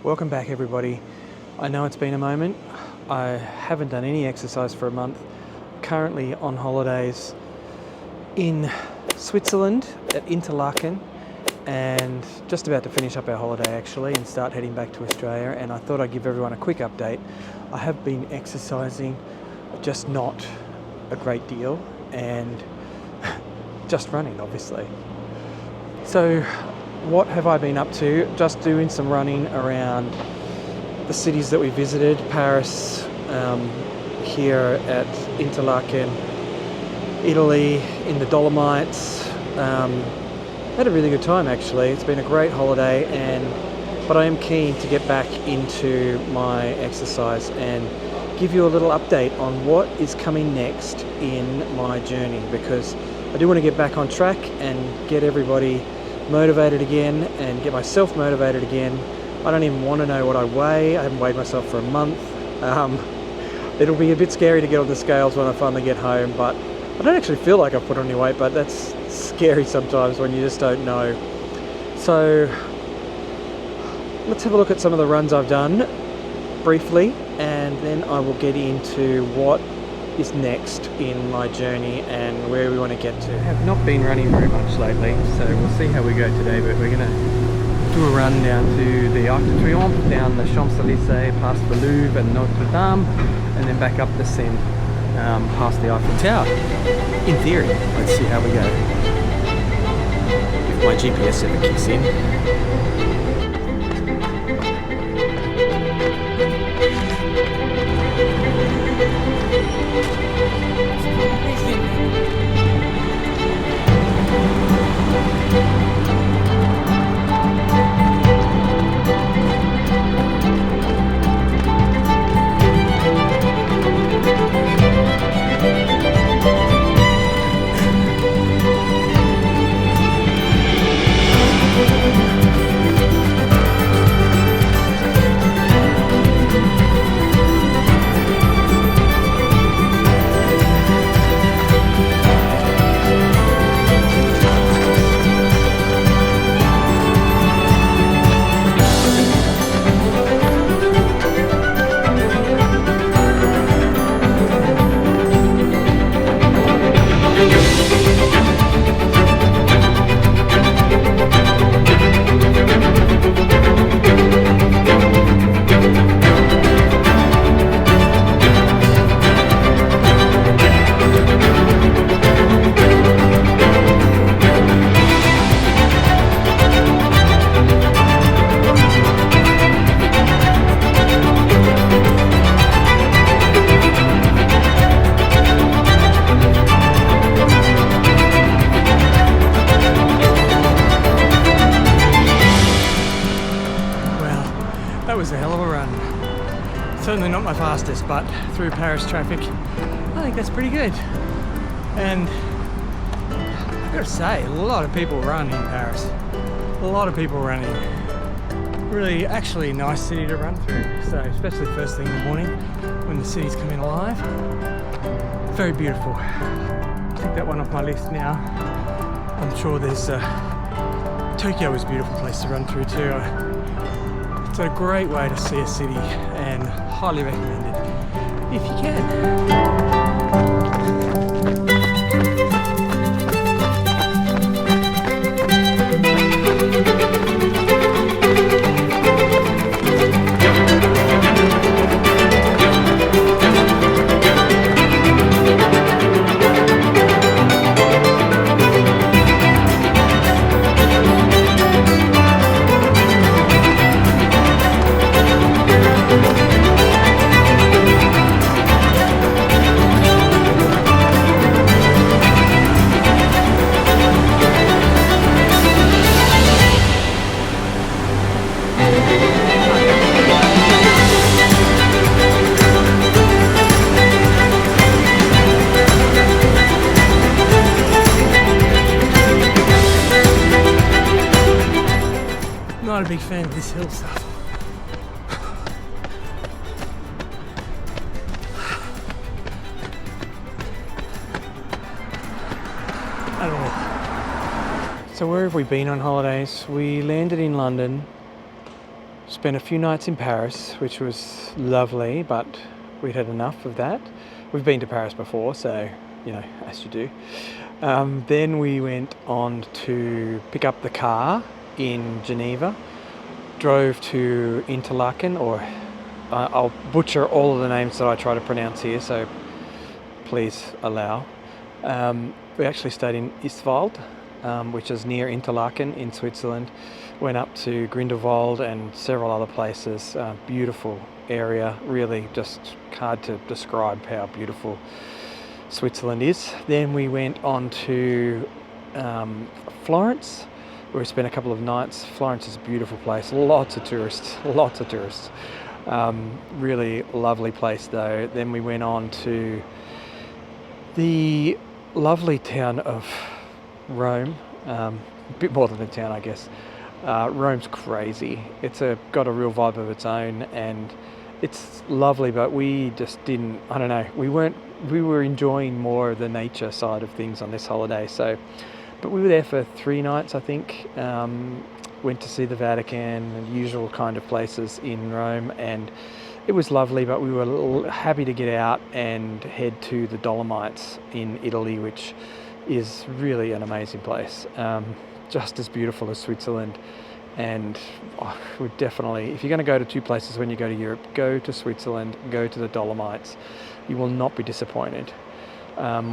Welcome back, everybody. I know it's been a moment. I haven't done any exercise for a month. Currently on holidays in Switzerland at Interlaken, and just about to finish up our holiday actually and start heading back to Australia. And I thought I'd give everyone a quick update. I have been exercising, just not a great deal, and just running obviously. So what have I been up to? Just doing some running around the cities that we visited. Paris, here at Interlaken, Italy, in the Dolomites. Had a really good time actually. It's been a great holiday, but I am keen to get back into my exercise and give you a little update on what is coming next in my journey, because I do want to get back on track and get everybody motivated again and get myself motivated again. I don't even want to know what I weigh. I haven't weighed myself for a month. It'll be a bit scary to get on the scales when I finally get home, but I don't actually feel like I've put on any weight, but that's scary sometimes when you just don't know. So let's have a look at some of the runs I've done briefly, and then I will get into what is next in my journey and where we want to get to. I have not been running very much lately, so we'll see how we go today, but we're going to do a run down to the Arc de Triomphe, down the Champs-Élysées, past the Louvre and Notre Dame, and then back up the Seine, past the Eiffel Tower. In theory, let's see how we go. If my GPS ever kicks in. That was a hell of a run. Certainly not my fastest, but through Paris traffic, I think that's pretty good. And I've got to say, a lot of people run in Paris. A lot of people running. Really, actually a nice city to run through. So, especially first thing in the morning when the city's coming alive. Very beautiful. Tick that one off my list now. I'm sure there's Tokyo is a beautiful place to run through too. It's a great way to see a city and highly recommended if you can. Not a big fan of this hill stuff. At all. So where have we been on holidays? We landed in London, spent a few nights in Paris, which was lovely, but we'd had enough of that. We've been to Paris before, so, you know, as you do. Then we went on to pick up the car in Geneva, drove to Interlaken, or I'll butcher all of the names that I try to pronounce here, so please allow. We actually stayed in Iswald, which is near Interlaken in Switzerland. Went up to Grindelwald and several other places. Beautiful area, really just hard to describe how beautiful Switzerland is. Then we went on to Florence, where we spent a couple of nights. Florence is a beautiful place, lots of tourists. Really lovely place though. Then we went on to the lovely town of Rome, a bit more than a town, I guess. Rome's crazy. It's got a real vibe of its own, and it's lovely, but we just didn't, I don't know, we were enjoying more of the nature side of things on this holiday. So, but we were there for 3 nights, I think. Went to see the Vatican and usual kind of places in Rome, and it was lovely, but we were happy to get out and head to the Dolomites in Italy, which is really an amazing place. Just as beautiful as Switzerland, and would definitely, if you're going to go to 2 places when you go to Europe, go to Switzerland, go to the Dolomites. You will not be disappointed.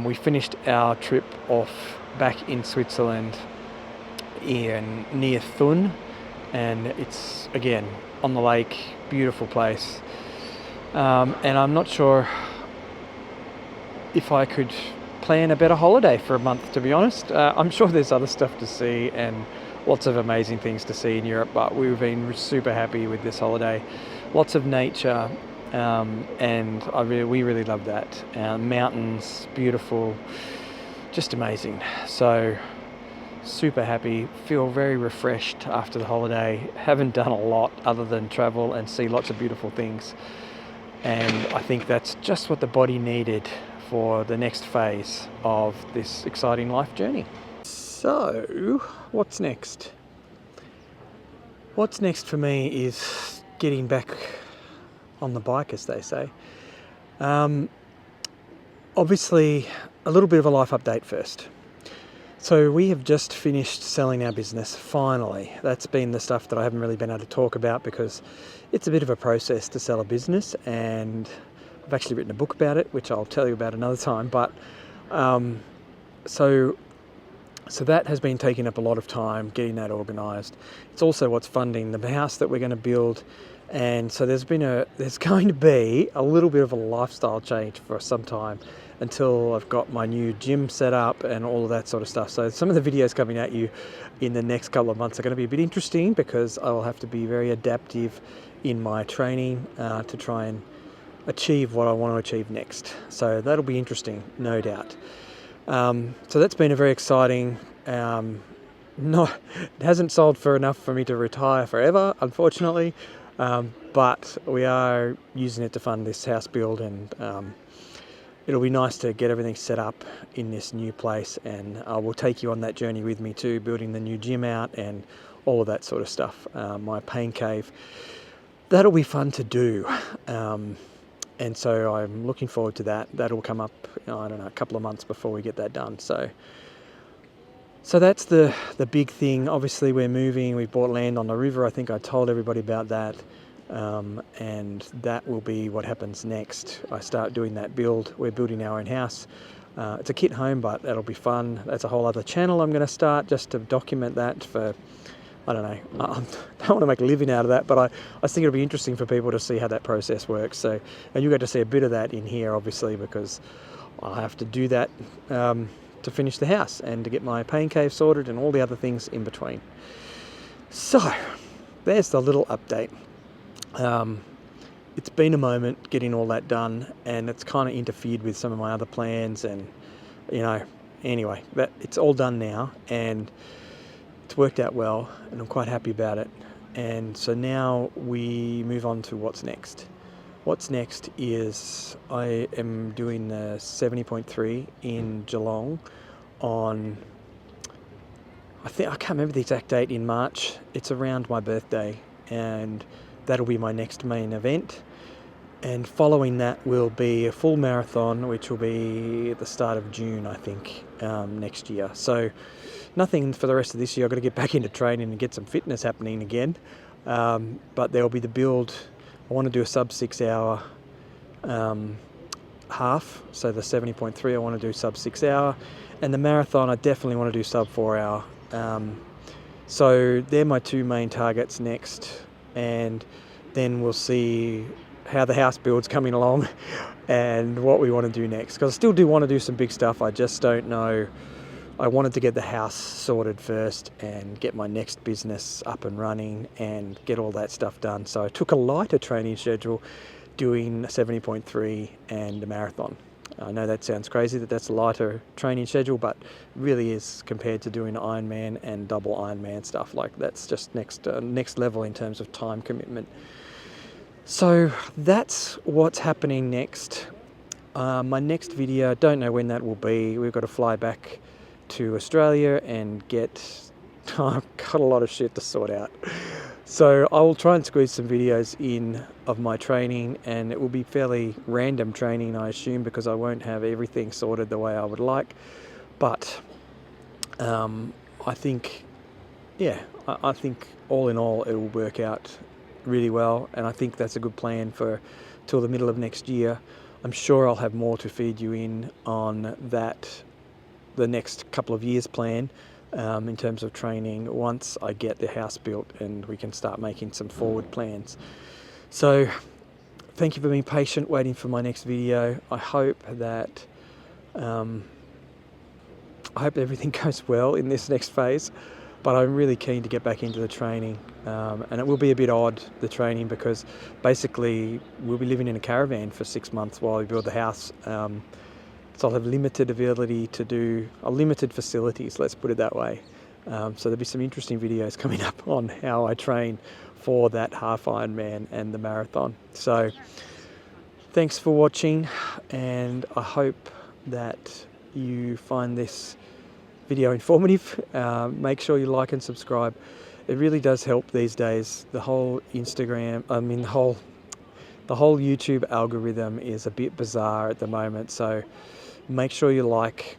We finished our trip off back in Switzerland near Thun, and it's again on the lake, beautiful place. And I'm not sure if I could plan a better holiday for a month, to be honest. I'm sure there's other stuff to see and lots of amazing things to see in Europe, but we've been super happy with this holiday. Lots of nature, and we really love that. Mountains, beautiful, just amazing. So super happy, feel very refreshed after the holiday. Haven't done a lot other than travel and see lots of beautiful things, and I think that's just what the body needed for the next phase of this exciting life journey. So, what's next? What's next for me is getting back on the bike, as they say. Obviously, a little bit of a life update first. So we have just finished selling our business, finally. That's been the stuff that I haven't really been able to talk about because it's a bit of a process to sell a business, and I've actually written a book about it, which I'll tell you about another time. But so that has been taking up a lot of time, getting that organised. It's also what's funding the house that we're going to build, and so there's going to be a little bit of a lifestyle change for some time until I've got my new gym set up and all of that sort of stuff. So some of the videos coming at you in the next couple of months are going to be a bit interesting because I will have to be very adaptive in my training to try and achieve what I want to achieve next. So that'll be interesting, no doubt. So that's been a very exciting, it hasn't sold for enough for me to retire forever, unfortunately, but we are using it to fund this house build, and it'll be nice to get everything set up in this new place, and I will take you on that journey with me too, building the new gym out and all of that sort of stuff, my pain cave. That'll be fun to do. And so I'm looking forward to that. That'll come up, I don't know, a couple of months before we get that done. So that's the big thing. Obviously, we're moving. We bought land on the river. I think I told everybody about that. And that will be what happens next. I start doing that build. We're building our own house. It's a kit home, but that'll be fun. That's a whole other channel I'm going to start just to document that for, I don't know, I don't want to make a living out of that, but I think it'll be interesting for people to see how that process works. So, and you get to see a bit of that in here, obviously, because I'll have to do that to finish the house and to get my pain cave sorted and all the other things in between. So, there's the little update. It's been a moment getting all that done, and it's kind of interfered with some of my other plans, and, you know, anyway, it's all done now, and it's worked out well, and I'm quite happy about it. And so now we move on to what's next. What's next is I am doing the 70.3 in Geelong on, I can't remember the exact date, in March. It's around my birthday, and that'll be my next main event. And following that will be a full marathon, which will be at the start of June, I think, next year. So nothing for the rest of this year. I've got to get back into training and get some fitness happening again. But there will be the build. I want to do a sub 6 hour half. So the 70.3, I want to do sub 6 hour. And the marathon, I definitely want to do sub 4 hour. So they're my two main targets next. And then we'll see how the house build's coming along and what we want to do next. Because I still do want to do some big stuff. I just don't know. I wanted to get the house sorted first and get my next business up and running and get all that stuff done. So I took a lighter training schedule doing 70.3 and a marathon. I know that sounds crazy that that's a lighter training schedule, but really is compared to doing Ironman and double Ironman stuff. Like that's just next level in terms of time commitment. So that's what's happening next. My next video, don't know when that will be. We've got to fly back to Australia and I've got a lot of shit to sort out. So I will try and squeeze some videos in of my training, and it will be fairly random training, I assume, because I won't have everything sorted the way I would like. But I think, I think all in all it will work out really well, and I think that's a good plan for till the middle of next year. I'm sure I'll have more to feed you in on that, the next couple of years plan in terms of training once I get the house built and we can start making some forward plans. So thank you for being patient, waiting for my next video. I hope that everything goes well in this next phase, but I'm really keen to get back into the training. And it will be a bit odd, the training, because basically we'll be living in a caravan for 6 months while we build the house. So I'll have limited ability to do, limited facilities, let's put it that way. So there'll be some interesting videos coming up on how I train for that half Ironman and the marathon. So thanks for watching, and I hope that you find this video informative. Make sure you like and subscribe. It really does help these days. The whole Instagram, the whole YouTube algorithm is a bit bizarre at the moment. So make sure you like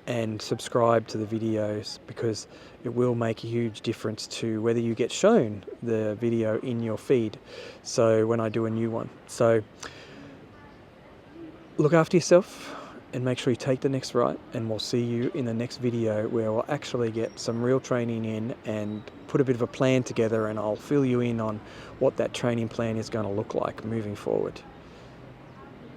and subscribe to the videos, because it will make a huge difference to whether you get shown the video in your feed. So when I do a new one. So look after yourself and make sure you take the next right, and we'll see you in the next video where we'll actually get some real training in and put a bit of a plan together, and I'll fill you in on what that training plan is going to look like moving forward.